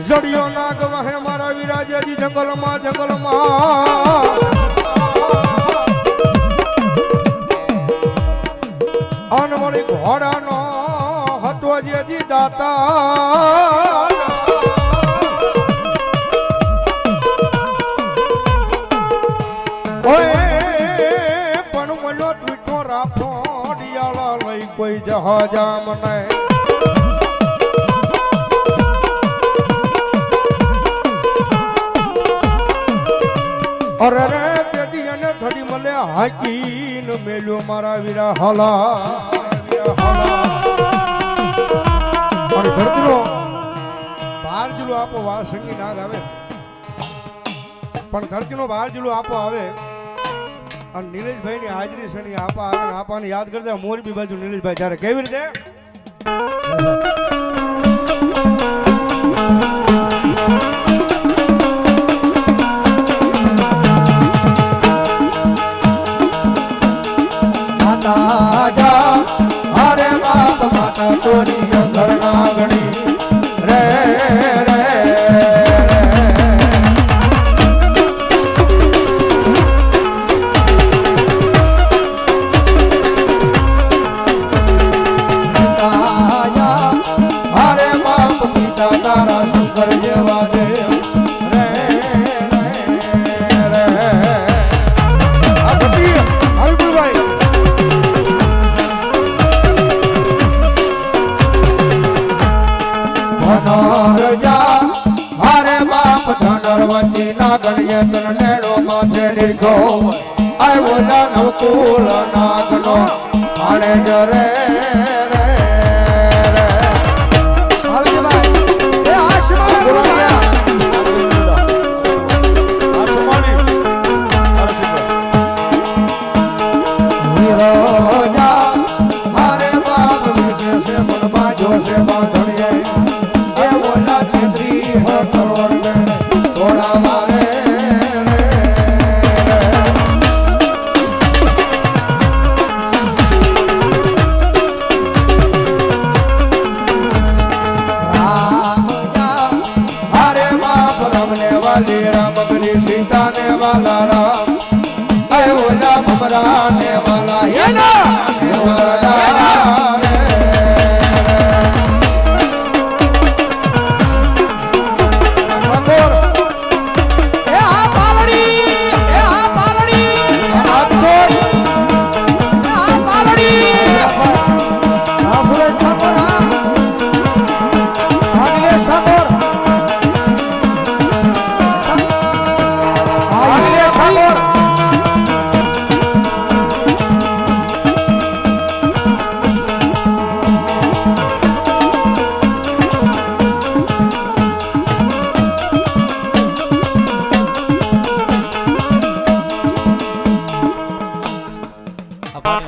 જડિયો નાગ વહે મારા વિરાજજી જંગલમાં અનવળી ઘોડાનો હતો જેજી દાતા પણ મળ્યો મીઠો રાફો ડિયાળા લઈ કોઈ જહાજા મને અરે રે પેટી અને ઘડી મળે હાકીન મેલ્યો મારા વીરા હલા અને ધરતીનો બાર જુલો આપો વા સંગી નાગ આવે પણ ધરતીનો બાર જુલો આપો આવે અને નીલેશભાઈ ની હાજરી છે ની આપા આવે આપાને યાદ કરતા મોરબી બાજુ નીલેશભાઈ જ્યારે કેવી રીતે અરે બાપ માતા તોરી ઘર નાગણી રે રે અરે બાપ પિતા તારા શંકર જેવા દેવ રે રે રે ભાઈ ધનરજા હરે બાપ ધનરવતી નાગણ્ય તન નેડો માથે લીધો આવ્યો દાનવ કુલ નાગનો આણે જરે રે આવજે ભાઈ એ આશમાન બોલ્યા આશમાની વીરોજા હરે બાપ વિજે સે મન બાજો સે બાંધણીએ सीता ने वाला राम अय ओला भमरा ने वाला ये ना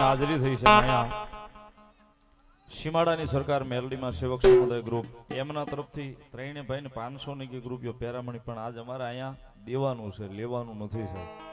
હાજરી થઈ છે અહીંયા સીમાડાની સરકાર મેલડીમાં સેવક સમુદાય ગ્રુપ એમના તરફથી ત્રણે ભાઈને 500 ની ગ્રુપ પેરામણી પણ આજ અમારે અહીંયા દેવાનું છે લેવાનું નથી સાહેબ